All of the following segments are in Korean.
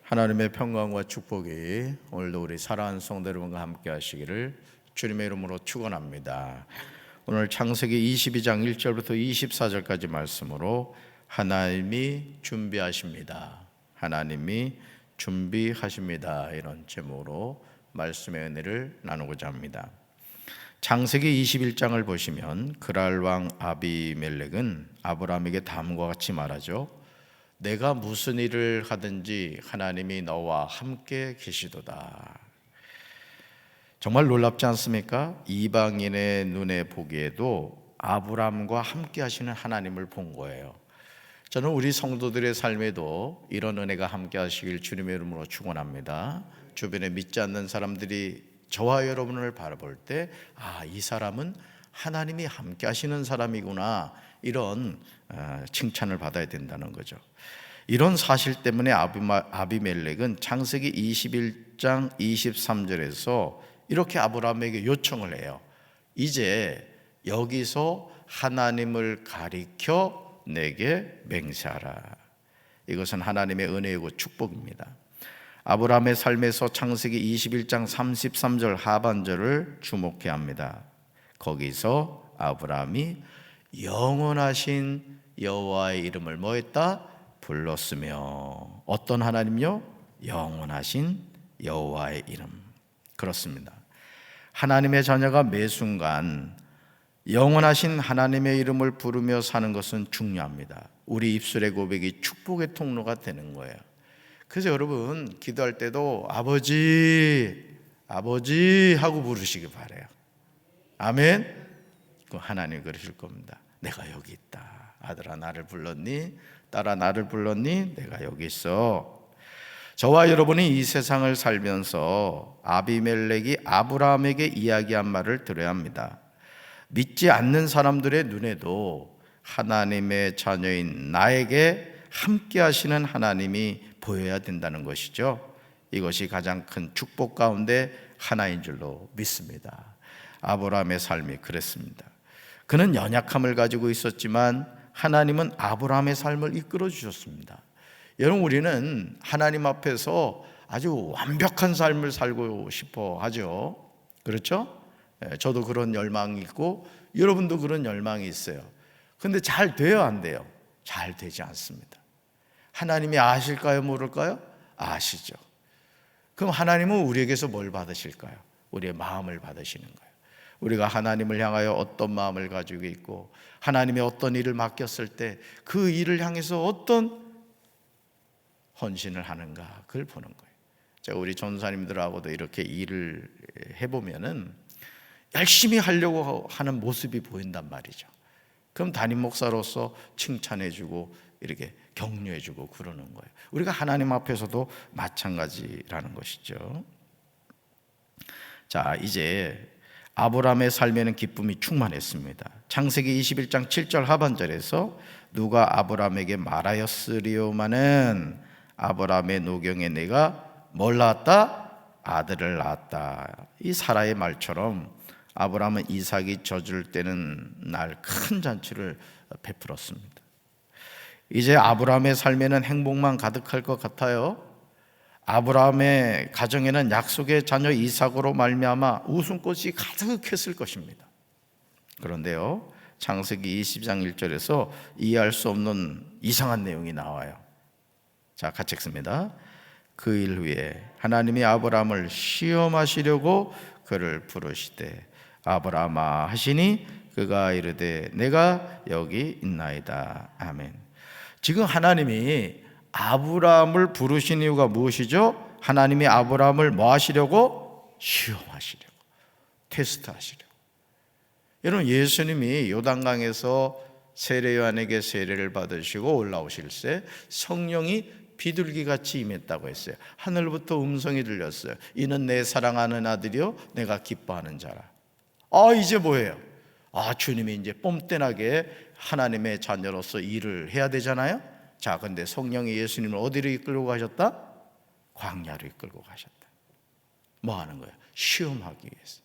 하나님의 평강과 축복이 오늘도 우리 사랑하는 성도 여러분과 함께 하시기를 주님의 이름으로 축원합니다. 오늘 창세기 22장 1절부터 24절까지 말씀으로 하나님이 준비하십니다. 하나님이 준비하십니다. 이런 제목으로 말씀의 은혜를 나누고자 합니다. 창세기 21장을 보시면 그랄 왕 아비멜렉은 아브라함에게 다음과 같이 말하죠. 내가 무슨 일을 하든지 하나님이 너와 함께 계시도다. 정말 놀랍지 않습니까? 이방인의 눈에 보기에도 아브라함과 함께 하시는 하나님을 본 거예요. 저는 우리 성도들의 삶에도 이런 은혜가 함께 하시길 주님의 이름으로 축원합니다. 주변에 믿지 않는 사람들이 저와 여러분을 바라볼 때 이 사람은 하나님이 함께 하시는 사람이구나, 이런 칭찬을 받아야 된다는 거죠. 이런 사실 때문에 아비멜렉은 창세기 21장 23절에서 이렇게 아브라함에게 요청을 해요. 이제 여기서 하나님을 가리켜 내게 맹세하라. 이것은 하나님의 은혜이고 축복입니다. 아브라함의 삶에서 창세기 21장 33절 하반절을 주목해야 합니다. 거기서 아브라함이 영원하신 여호와의 이름을 뭐했다? 불렀으며. 어떤 하나님요? 영원하신 여호와의 이름. 그렇습니다. 하나님의 자녀가 매 순간 영원하신 하나님의 이름을 부르며 사는 것은 중요합니다. 우리 입술의 고백이 축복의 통로가 되는 거예요. 그래서 여러분 기도할 때도 아버지, 아버지 하고 부르시기 바라요. 아멘. 그 하나님 그러실 겁니다. 내가 여기 있다. 아들아 나를 불렀니? 딸아 나를 불렀니? 내가 여기 있어. 저와 여러분이 이 세상을 살면서 아비멜렉이 아브라함에게 이야기한 말을 들어야 합니다. 믿지 않는 사람들의 눈에도 하나님의 자녀인 나에게 함께 하시는 하나님이 보여야 된다는 것이죠. 이것이 가장 큰 축복 가운데 하나인 줄로 믿습니다. 아브라함의 삶이 그랬습니다. 그는 연약함을 가지고 있었지만 하나님은 아브라함의 삶을 이끌어 주셨습니다. 여러분, 우리는 하나님 앞에서 아주 완벽한 삶을 살고 싶어 하죠. 그렇죠? 저도 그런 열망이 있고 여러분도 그런 열망이 있어요. 그런데 잘 돼요, 안 돼요? 잘 되지 않습니다. 하나님이 아실까요, 모를까요? 아시죠. 그럼 하나님은 우리에게서 뭘 받으실까요? 우리의 마음을 받으시는 거예요. 우리가 하나님을 향하여 어떤 마음을 가지고 있고 하나님의 어떤 일을 맡겼을 때 그 일을 향해서 어떤 헌신을 하는가, 그걸 보는 거예요. 제가 우리 전사님들하고도 이렇게 일을 해보면은 열심히 하려고 하는 모습이 보인단 말이죠. 그럼 담임 목사로서 칭찬해주고 이렇게 격려해주고 그러는 거예요. 우리가 하나님 앞에서도 마찬가지라는 것이죠. 자, 이제 아브라함의 삶에는 기쁨이 충만했습니다. 창세기 21장 7절 하반절에서 누가 아브라함에게 말하였으리오마는 아브라함의 노경에 내가 뭘 낳았다? 아들을 낳았다. 이 사라의 말처럼 아브라함은 이삭이 젖을 때는 날 큰 잔치를 베풀었습니다. 이제 아브라함의 삶에는 행복만 가득할 것 같아요. 아브라함의 가정에는 약속의 자녀 이삭으로 말미암아 웃음꽃이 가득했을 것입니다. 그런데요, 창세기 20장 1절에서 이해할 수 없는 이상한 내용이 나와요. 자, 같이 읽습니다. 그 일 후에 하나님이 아브라함을 시험하시려고 그를 부르시되 아브라함아 하시니 그가 이르되 내가 여기 있나이다. 아멘. 지금 하나님이 아브라함을 부르신 이유가 무엇이죠? 하나님이 아브라함을 뭐 하시려고? 시험하시려고, 테스트하시려고. 여러분, 예수님이 요단강에서 세례 요한에게 세례를 받으시고 올라오실 때 성령이 비둘기같이 임했다고 했어요. 하늘부터 음성이 들렸어요. 이는 내 사랑하는 아들이요 내가 기뻐하는 자라. 이제 뭐예요? 주님이 이제 뽐때나게 하나님의 자녀로서 일을 해야 되잖아요. 자, 근데 성령이 예수님을 어디로 이끌고 가셨다? 광야로 이끌고 가셨다. 뭐 하는 거예요? 시험하기 위해서.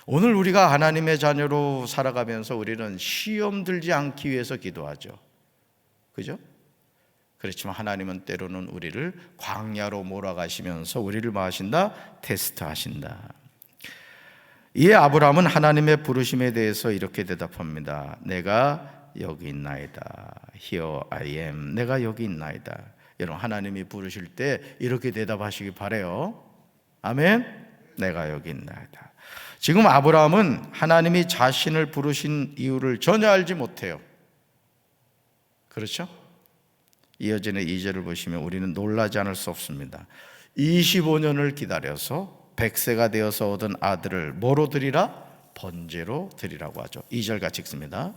오늘 우리가 하나님의 자녀로 살아가면서 우리는 시험 들지 않기 위해서 기도하죠. 그죠? 그렇지만 하나님은 때로는 우리를 광야로 몰아가시면서 우리를 뭐 하신다? 테스트하신다. 이에 아브라함은 하나님의 부르심에 대해서 이렇게 대답합니다. 내가 여기 있나이다. Here I am. 내가 여기 있나이다. 여러분, 하나님이 부르실 때 이렇게 대답하시기 바라요. 아멘. 내가 여기 있나이다. 지금 아브라함은 하나님이 자신을 부르신 이유를 전혀 알지 못해요. 그렇죠? 이어지는 2절을 보시면 우리는 놀라지 않을 수 없습니다. 25년을 기다려서 100세가 되어서 얻은 아들을 뭐로 드리라? 번제로 드리라고 하죠. 2절 같이 읽습니다.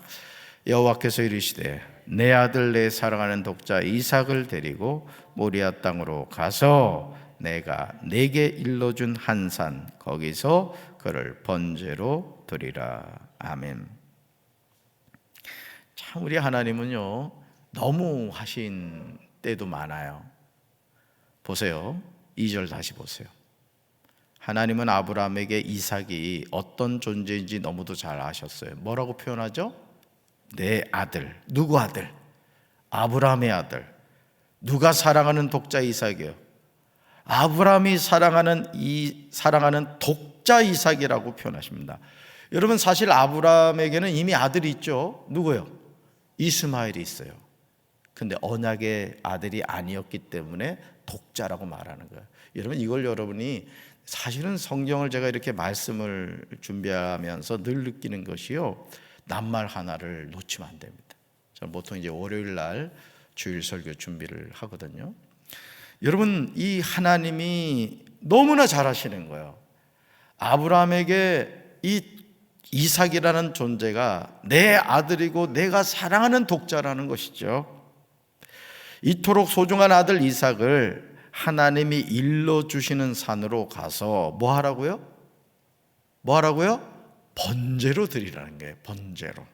여호와께서 이르시되 내 아들 내 사랑하는 독자 이삭을 데리고 모리아 땅으로 가서 내가 내게 일러준 한 산 거기서 그를 번제로 드리라. 아멘. 참 우리 하나님은요 너무 하신 때도 많아요. 보세요. 2절 다시 보세요. 하나님은 아브라함에게 이삭이 어떤 존재인지 너무도 잘 아셨어요. 뭐라고 표현하죠? 내 아들. 누구 아들? 아브라함의 아들. 누가 사랑하는 독자 이삭이에요? 아브라함이 사랑하는 독자 이삭이라고 표현하십니다. 여러분, 사실 아브라함에게는 이미 아들이 있죠. 누구요? 이스마엘이 있어요. 근데 언약의 아들이 아니었기 때문에 독자라고 말하는 거예요. 여러분, 이걸 여러분이 사실은 성경을 제가 이렇게 말씀을 준비하면서 늘 느끼는 것이요, 낱말 하나를 놓치면 안 됩니다. 저는 보통 이제 월요일 날 주일 설교 준비를 하거든요. 여러분, 이 하나님이 너무나 잘하시는 거예요. 아브라함에게 이 이삭이라는 존재가 내 아들이고 내가 사랑하는 독자라는 것이죠. 이토록 소중한 아들 이삭을 하나님이 일러주시는 산으로 가서 뭐 하라고요? 뭐 하라고요? 번제로 드리라는 거예요. 번제로.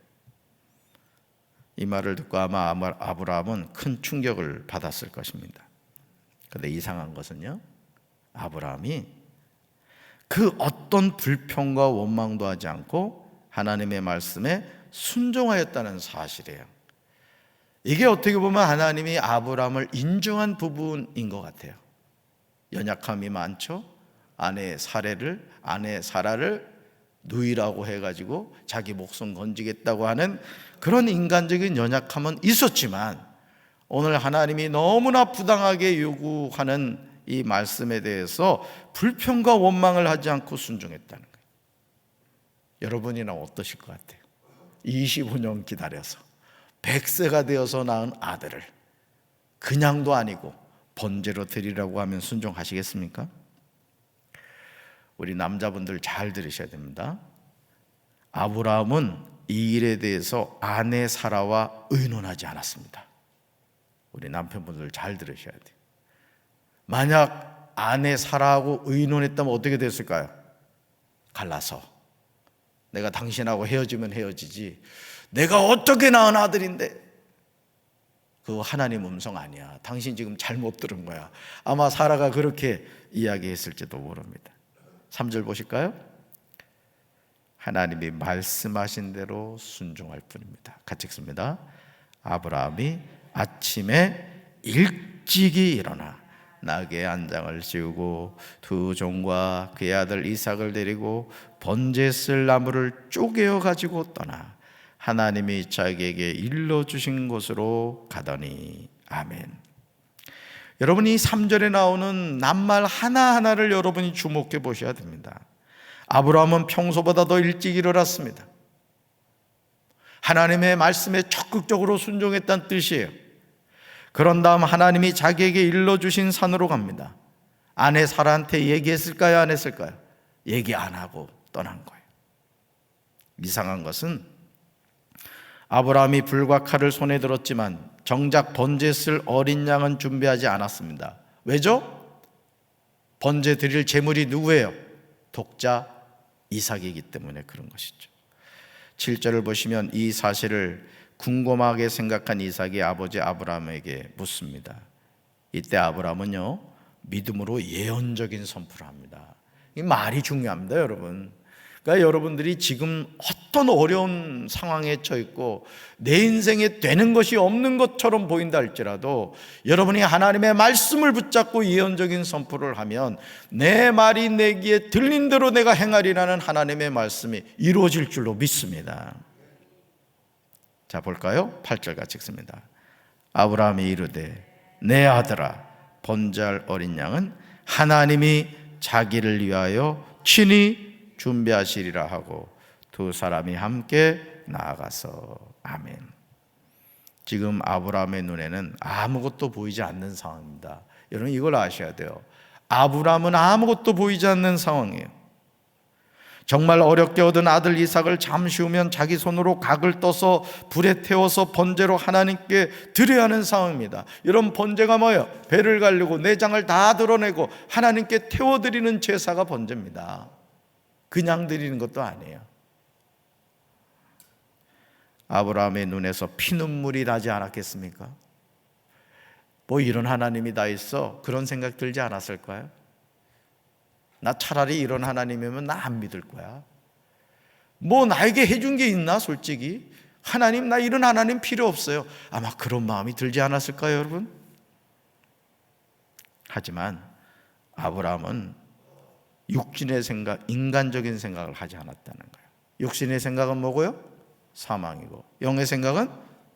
이 말을 듣고 아마 아브라함은 큰 충격을 받았을 것입니다. 그런데 이상한 것은요, 아브라함이 그 어떤 불평과 원망도 하지 않고 하나님의 말씀에 순종하였다는 사실이에요. 이게 어떻게 보면 하나님이 아브라함을 인정한 부분인 것 같아요. 연약함이 많죠. 아내 사라를 누이라고 해가지고 자기 목숨 건지겠다고 하는 그런 인간적인 연약함은 있었지만, 오늘 하나님이 너무나 부당하게 요구하는 이 말씀에 대해서 불평과 원망을 하지 않고 순종했다는 거예요. 여러분이나 어떠실 것 같아요? 25년 기다려서 100세가 되어서 낳은 아들을 그냥도 아니고 번제로 드리라고 하면 순종하시겠습니까? 우리 남자분들 잘 들으셔야 됩니다. 아브라함은 이 일에 대해서 아내 사라와 의논하지 않았습니다. 우리 남편분들 잘 들으셔야 돼요. 만약 아내 사라하고 의논했다면 어떻게 됐을까요? 갈라서 내가 당신하고 헤어지면 헤어지지, 내가 어떻게 낳은 아들인데. 그거 하나님 음성 아니야. 당신 지금 잘못 들은 거야. 아마 사라가 그렇게 이야기했을지도 모릅니다. 3절 보실까요? 하나님이 말씀하신 대로 순종할 뿐입니다. 같이 읽습니다. 아브라함이 아침에 일찍이 일어나 나귀의 안장을 씌우고 두 종과 그의 아들 이삭을 데리고 번제 쓸 나무를 쪼개어 가지고 떠나 하나님이 자기에게 일러주신 곳으로 가더니. 아멘. 여러분이 3절에 나오는 낱말 하나하나를 여러분이 주목해 보셔야 됩니다. 아브라함은 평소보다 더 일찍 일어났습니다. 하나님의 말씀에 적극적으로 순종했다는 뜻이에요. 그런 다음 하나님이 자기에게 일러주신 산으로 갑니다. 아내 사라한테 얘기했을까요? 안 했을까요? 얘기 안 하고 떠난 거예요. 이상한 것은 아브라함이 불과 칼을 손에 들었지만 정작 번제 쓸 어린 양은 준비하지 않았습니다. 왜죠? 번제 드릴 제물이 누구예요? 독자 이삭이기 때문에 그런 것이죠. 7절을 보시면 이 사실을 궁금하게 생각한 이삭이 아버지 아브라함에게 묻습니다. 이때 아브라함은요, 믿음으로 예언적인 선포를 합니다. 이 말이 중요합니다, 여러분. 그러니까 여러분들이 지금 어떤 어려운 상황에 처해 있고 내 인생에 되는 것이 없는 것처럼 보인다 할지라도 여러분이 하나님의 말씀을 붙잡고 예언적인 선포를 하면 내 말이 내 귀에 들린 대로 내가 행하리라는 하나님의 말씀이 이루어질 줄로 믿습니다. 자, 볼까요? 8절 같이 읽습니다. 아브라함이 이르되 내 아들아 번제할 어린 양은 하나님이 자기를 위하여 친히 준비하시리라 하고 두 사람이 함께 나아가서. 아멘. 지금 아브라함의 눈에는 아무것도 보이지 않는 상황입니다. 여러분 이걸 아셔야 돼요. 아브라함은 아무것도 보이지 않는 상황이에요. 정말 어렵게 얻은 아들 이삭을 잠시 후면 자기 손으로 각을 떠서 불에 태워서 번제로 하나님께 드려야 하는 상황입니다. 이런 번제가 뭐예요? 배를 갈르고 내장을 다 드러내고 하나님께 태워드리는 제사가 번제입니다. 그냥 드리는 것도 아니에요. 아브라함의 눈에서 피눈물이 나지 않았겠습니까? 뭐 이런 하나님이 다 있어? 그런 생각 들지 않았을까요? 나 차라리 이런 하나님이면 나 안 믿을 거야. 뭐 나에게 해준 게 있나 솔직히? 하나님, 나 이런 하나님 필요 없어요. 아마 그런 마음이 들지 않았을까요, 여러분? 하지만 아브라함은 육신의 생각, 인간적인 생각을 하지 않았다는 거예요. 육신의 생각은 뭐고요? 사망이고 영의 생각은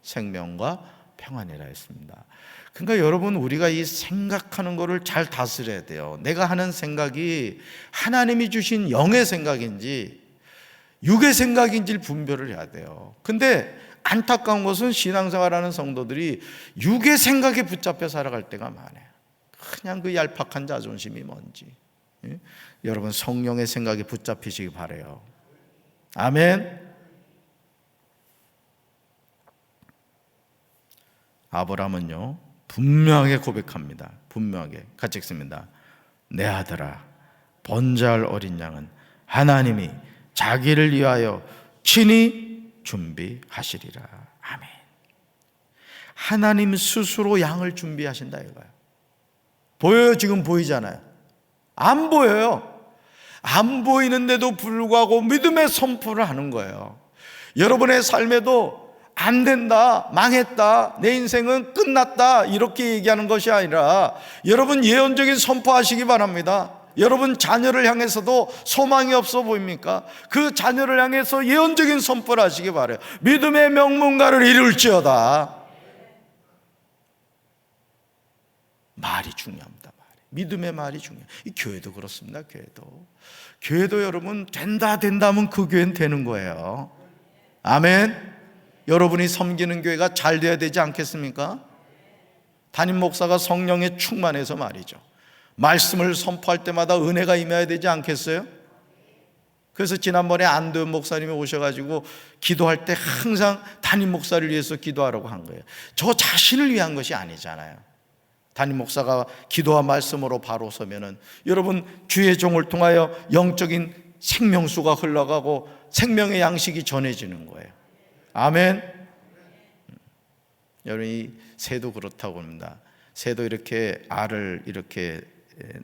생명과 평안이라 했습니다. 그러니까 여러분, 우리가 이 생각하는 거를 잘 다스려야 돼요. 내가 하는 생각이 하나님이 주신 영의 생각인지 육의 생각인지를 분별을 해야 돼요. 근데 안타까운 것은 신앙생활하는 성도들이 육의 생각에 붙잡혀 살아갈 때가 많아요. 그냥 그 얄팍한 자존심이 뭔지. 여러분, 성령의 생각에 붙잡히시기 바라요. 아멘. 아브라함은요 분명하게 고백합니다. 분명하게 같이 읽습니다. 내 아들아 번제할 어린 양은 하나님이 자기를 위하여 친히 준비하시리라. 아멘. 하나님 스스로 양을 준비하신다 이거예요. 보여요? 지금 보이잖아요. 안 보여요. 안 보이는데도 불구하고 믿음의 선포를 하는 거예요. 여러분의 삶에도 안 된다, 망했다, 내 인생은 끝났다 이렇게 얘기하는 것이 아니라 여러분 예언적인 선포하시기 바랍니다. 여러분 자녀를 향해서도 소망이 없어 보입니까? 그 자녀를 향해서 예언적인 선포를 하시기 바라요. 믿음의 명문가를 이룰지어다. 말이 중요합니다. 믿음의 말이 중요해요. 이 교회도 그렇습니다. 교회도 여러분 된다 하면 그 교회는 되는 거예요. 아멘. 여러분이 섬기는 교회가 잘 돼야 되지 않겠습니까? 담임 목사가 성령에 충만해서 말이죠, 말씀을 선포할 때마다 은혜가 임해야 되지 않겠어요? 그래서 지난번에 안도현 목사님이 오셔가지고 기도할 때 항상 담임 목사를 위해서 기도하라고 한 거예요. 저 자신을 위한 것이 아니잖아요. 담임 목사가 기도와 말씀으로 바로 서면은 여러분 주의 종을 통하여 영적인 생명수가 흘러가고 생명의 양식이 전해지는 거예요. 아멘. 여러분 이 새도 그렇다고 합니다. 새도 이렇게 알을 이렇게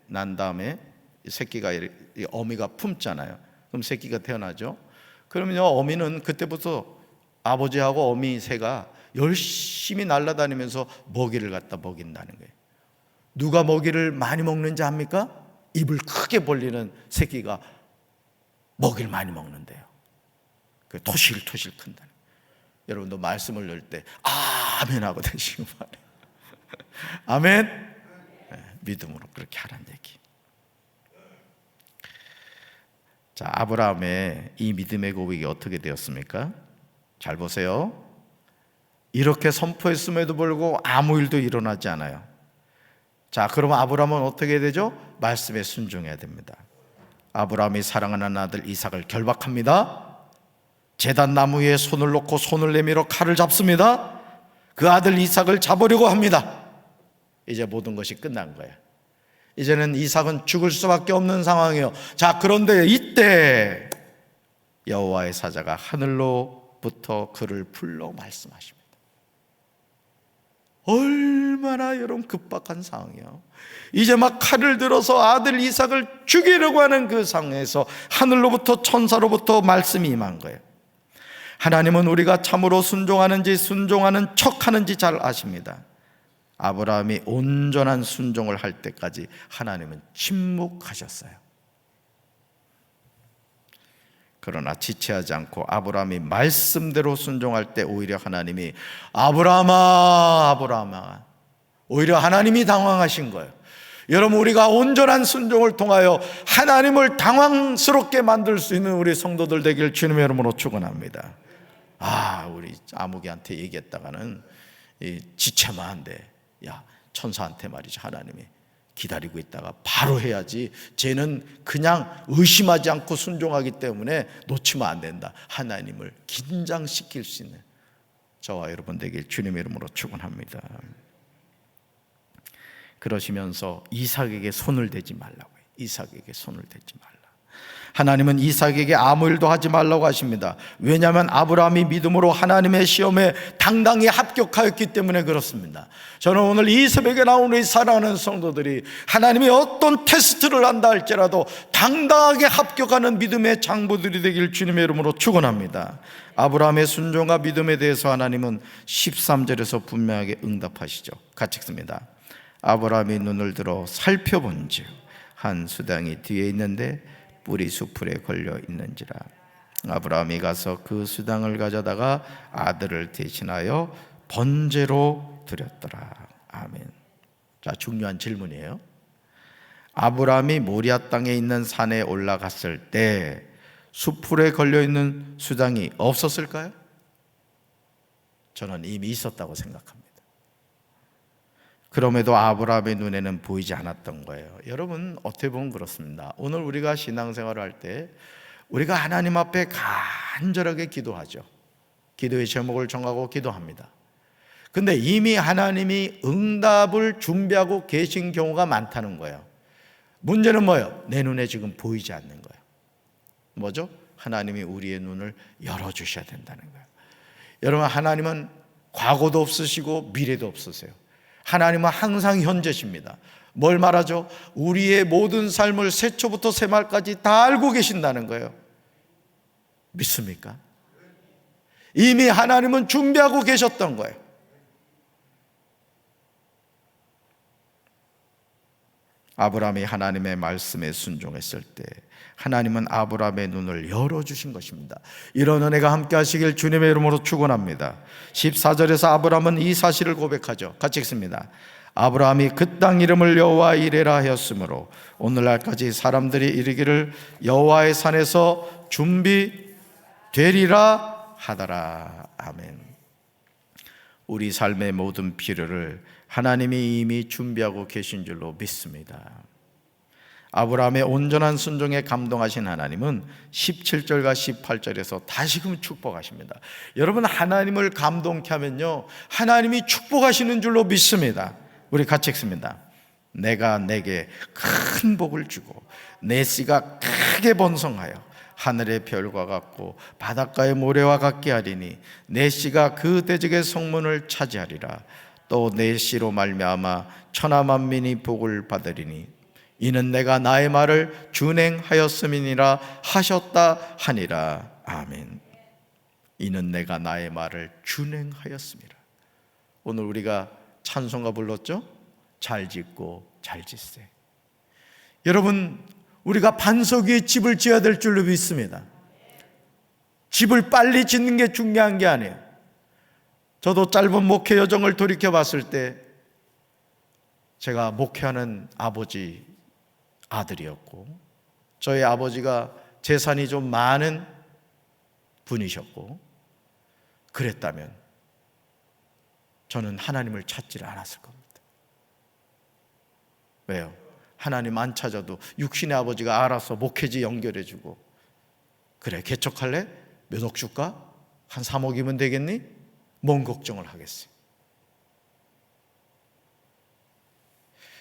난 다음에 새끼가 어미가 품잖아요. 그럼 새끼가 태어나죠. 그러면요 어미는 그때부터 아버지하고 어미 새가 열심히 날아다니면서 먹이를 갖다 먹인다는 거예요. 누가 먹이를 많이 먹는지 압니까? 입을 크게 벌리는 새끼가 먹이를 많이 먹는데요. 토실토실 큰다는 거예요. 여러분도 말씀을 열 때 아멘 하고 되시기 바래요. 아멘. 믿음으로 그렇게 하라는 얘기. 자, 아브라함의 이 믿음의 고백이 어떻게 되었습니까? 잘 보세요. 이렇게 선포했음에도 불구하고 아무 일도 일어나지 않아요. 자, 그러면 아브라함은 어떻게 되죠? 말씀에 순종해야 됩니다. 아브라함이 사랑하는 아들 이삭을 결박합니다. 제단 나무 위에 손을 놓고 손을 내밀어 칼을 잡습니다. 그 아들 이삭을 잡으려고 합니다. 이제 모든 것이 끝난 거예요. 이제는 이삭은 죽을 수밖에 없는 상황이에요. 자, 그런데 이때 여호와의 사자가 하늘로부터 그를 불러 말씀하십니다. 얼마나 여러분 급박한 상황이요. 이제 막 칼을 들어서 아들 이삭을 죽이려고 하는 그 상황에서 하늘로부터 천사로부터 말씀이 임한 거예요. 하나님은 우리가 참으로 순종하는지 순종하는 척하는지 잘 아십니다. 아브라함이 온전한 순종을 할 때까지 하나님은 침묵하셨어요. 그러나 지체하지 않고 아브라함이 말씀대로 순종할 때 오히려 하나님이 아브라함아, 아브라함아, 오히려 하나님이 당황하신 거예요. 여러분, 우리가 온전한 순종을 통하여 하나님을 당황스럽게 만들 수 있는 우리 성도들 되길 주님의 이름으로 축원합니다. 우리 아무개한테 얘기했다가는 지체만 한데, 야, 천사한테 말이죠, 하나님이 기다리고 있다가 바로 해야지, 쟤는 그냥 의심하지 않고 순종하기 때문에 놓치면 안 된다. 하나님을 긴장시킬 수 있는 저와 여러분 되길 주님의 이름으로 축원합니다. 그러시면서 이삭에게 손을 대지 말라고 해요. 이삭에게 손을 대지 말라. 하나님은 이삭에게 아무 일도 하지 말라고 하십니다. 왜냐하면 아브라함이 믿음으로 하나님의 시험에 당당히 합격하였기 때문에 그렇습니다. 저는 오늘 이 새벽에 나오는 이 사랑하는 성도들이 하나님이 어떤 테스트를 한다 할지라도 당당하게 합격하는 믿음의 장부들이 되길 주님의 이름으로 축원합니다. 아브라함의 순종과 믿음에 대해서 하나님은 13절에서 분명하게 응답하시죠. 같이 읽습니다. 아브라함이 눈을 들어 살펴본즉 한 수당이 뒤에 있는데 뿔이 수풀에 걸려 있는지라. 아브라함이 가서 그 수당을 가져다가 아들을 대신하여 번제로 드렸더라. 아멘. 자, 중요한 질문이에요. 아브라함이 모리아 땅에 있는 산에 올라갔을 때 수풀에 걸려 있는 수당이 없었을까요? 저는 이미 있었다고 생각합니다. 그럼에도 아브라함의 눈에는 보이지 않았던 거예요. 여러분, 어떻게 보면 그렇습니다. 오늘 우리가 신앙생활을 할 때 우리가 하나님 앞에 간절하게 기도하죠. 기도의 제목을 정하고 기도합니다. 근데 이미 하나님이 응답을 준비하고 계신 경우가 많다는 거예요. 문제는 뭐예요? 내 눈에 지금 보이지 않는 거예요. 뭐죠? 하나님이 우리의 눈을 열어주셔야 된다는 거예요. 여러분, 하나님은 과거도 없으시고 미래도 없으세요. 하나님은 항상 현재십니다. 뭘 말하죠? 우리의 모든 삶을 새초부터 새말까지 다 알고 계신다는 거예요. 믿습니까? 이미 하나님은 준비하고 계셨던 거예요. 아브라함이 하나님의 말씀에 순종했을 때 하나님은 아브라함의 눈을 열어주신 것입니다. 이런 은혜가 함께 하시길 주님의 이름으로 축원합니다. 14절에서 아브라함은 이 사실을 고백하죠. 같이 읽습니다. 아브라함이 그 땅 이름을 여호와 이레라 하였으므로 오늘날까지 사람들이 이르기를 여호와의 산에서 준비되리라 하더라. 아멘. 우리 삶의 모든 필요를 하나님이 이미 준비하고 계신 줄로 믿습니다. 아브라함의 온전한 순종에 감동하신 하나님은 17절과 18절에서 다시금 축복하십니다. 여러분, 하나님을 감동케 하면요, 하나님이 축복하시는 줄로 믿습니다. 우리 같이 읽습니다. 내가 내게 큰 복을 주고 내 씨가 크게 번성하여 하늘의 별과 같고 바닷가의 모래와 같게 하리니 내 씨가 그 대적의 성문을 차지하리라. 또 내 씨로 말미암아 천하 만민이 복을 받으리니 이는 내가 나의 말을 준행하였음이니라 하셨다 하니라. 아멘. 이는 내가 나의 말을 준행하였음이라. 오늘 우리가 찬송가 불렀죠? 잘 짓고 잘 짓세. 여러분, 우리가 반석 위에 집을 지어야 될 줄로 믿습니다. 집을 빨리 짓는 게 중요한 게 아니에요. 저도 짧은 목회 여정을 돌이켜 봤을 때 제가 목회하는 아버지 아들이었고, 저희 아버지가 재산이 좀 많은 분이셨고, 그랬다면 저는 하나님을 찾지를 않았을 겁니다. 왜요? 하나님 안 찾아도 육신의 아버지가 알아서 목회지 연결해주고, 그래 개척할래? 몇 억 줄까? 한 3억이면 되겠니? 뭔 걱정을 하겠어요.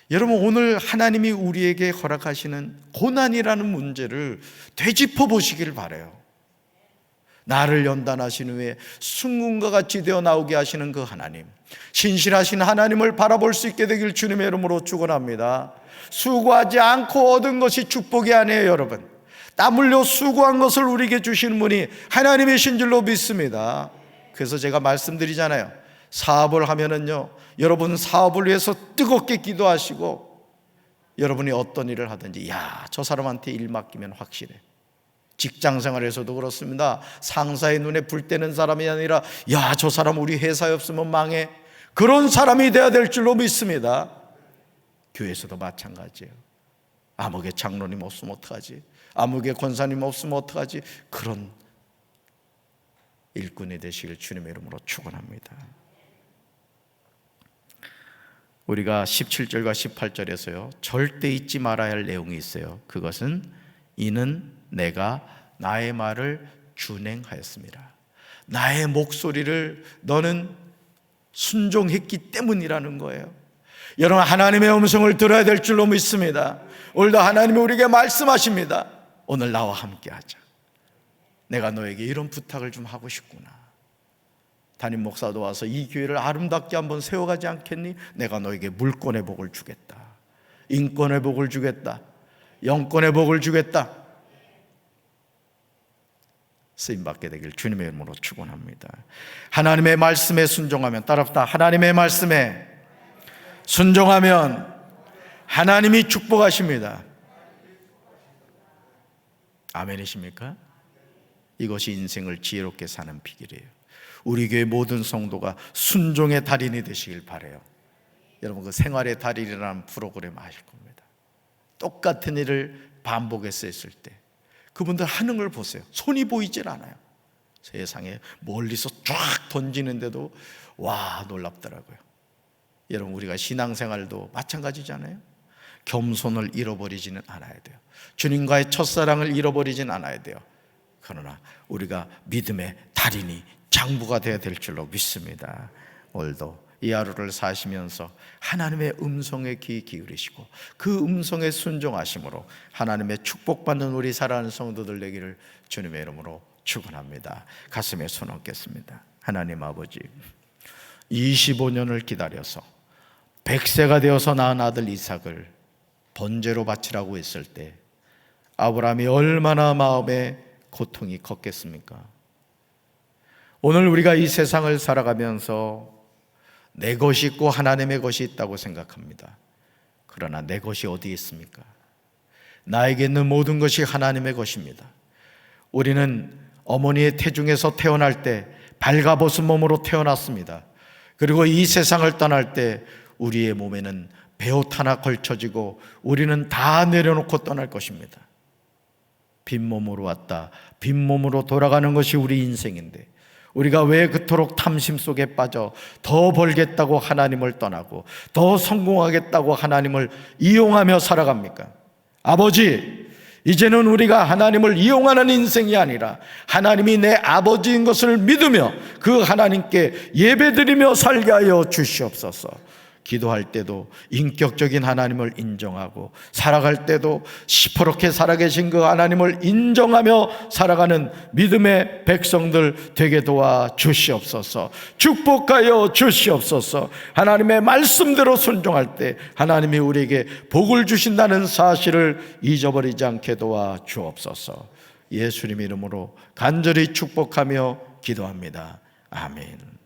여러분, 오늘 하나님이 우리에게 허락하시는 고난이라는 문제를 되짚어 보시길 바라요. 나를 연단하신 후에 순금과 같이 되어 나오게 하시는 그 하나님, 신실하신 하나님을 바라볼 수 있게 되길 주님의 이름으로 축원합니다. 수고하지 않고 얻은 것이 축복이 아니에요, 여러분. 땀 흘려 수고한 것을 우리에게 주시는 분이 하나님이신 줄로 믿습니다. 그래서 제가 말씀드리잖아요. 사업을 하면은요, 여러분 사업을 위해서 뜨겁게 기도하시고, 여러분이 어떤 일을 하든지, 야, 저 사람한테 일 맡기면 확실해. 직장 생활에서도 그렇습니다. 상사의 눈에 불 때는 사람이 아니라, 야, 저 사람 우리 회사에 없으면 망해, 그런 사람이 되어야 될 줄로 믿습니다. 교회에서도 마찬가지예요. 아무개 장로님 없으면 어떡하지? 아무개 권사님 없으면 어떡하지? 그런 일꾼이 되시길 주님의 이름으로 축원합니다. 우리가 17절과 18절에서요, 절대 잊지 말아야 할 내용이 있어요. 그것은 이는 내가 나의 말을 준행하였습니다. 나의 목소리를 너는 순종했기 때문이라는 거예요. 여러분, 하나님의 음성을 들어야 될 줄로 믿습니다. 오늘도 하나님이 우리에게 말씀하십니다. 오늘 나와 함께 하자. 내가 너에게 이런 부탁을 좀 하고 싶구나. 담임 목사도 와서 이 교회를 아름답게 한번 세워가지 않겠니? 내가 너에게 물권의 복을 주겠다. 인권의 복을 주겠다. 영권의 복을 주겠다. 쓰임받게 되길 주님의 이름으로 축원합니다. 하나님의 말씀에 순종하면, 따라합시다. 하나님의 말씀에 순종하면 하나님이 축복하십니다. 아멘이십니까? 이것이 인생을 지혜롭게 사는 비결이에요. 우리 교회 모든 성도가 순종의 달인이 되시길 바라요. 여러분, 그 생활의 달인이라는 프로그램 아실 겁니다. 똑같은 일을 반복해서 했을 때 그분들 하는 걸 보세요. 손이 보이질 않아요. 세상에 멀리서 쫙 던지는데도 와, 놀랍더라고요. 여러분, 우리가 신앙생활도 마찬가지잖아요. 겸손을 잃어버리지는 않아야 돼요. 주님과의 첫사랑을 잃어버리지는 않아야 돼요. 그러나 우리가 믿음의 달인이, 장부가 되어야 될 줄로 믿습니다. 오늘도 이 하루를 사시면서 하나님의 음성에 귀 기울이시고 그 음성에 순종하심으로 하나님의 축복받는 우리 사랑하는 성도들 되기를 주님의 이름으로 축원합니다. 가슴에 손 얹겠습니다. 하나님 아버지, 25년을 기다려서 100세가 되어서 낳은 아들 이삭을 번제로 바치라고 했을 때 아브라함이 얼마나 마음에 고통이 컸겠습니까? 오늘 우리가 이 세상을 살아가면서 내 것이 있고 하나님의 것이 있다고 생각합니다. 그러나 내 것이 어디에 있습니까? 나에게 있는 모든 것이 하나님의 것입니다. 우리는 어머니의 태중에서 태어날 때 발가벗은 몸으로 태어났습니다. 그리고 이 세상을 떠날 때 우리의 몸에는 베옷 하나 걸쳐지고 우리는 다 내려놓고 떠날 것입니다. 빈몸으로 왔다, 빈몸으로 돌아가는 것이 우리 인생인데 우리가 왜 그토록 탐심 속에 빠져 더 벌겠다고 하나님을 떠나고 더 성공하겠다고 하나님을 이용하며 살아갑니까? 아버지, 이제는 우리가 하나님을 이용하는 인생이 아니라 하나님이 내 아버지인 것을 믿으며 그 하나님께 예배드리며 살게 하여 주시옵소서. 기도할 때도 인격적인 하나님을 인정하고 살아갈 때도 시퍼렇게 살아계신 그 하나님을 인정하며 살아가는 믿음의 백성들 되게 도와 주시옵소서. 축복하여 주시옵소서. 하나님의 말씀대로 순종할 때 하나님이 우리에게 복을 주신다는 사실을 잊어버리지 않게 도와 주옵소서. 예수님 이름으로 간절히 축복하며 기도합니다. 아멘.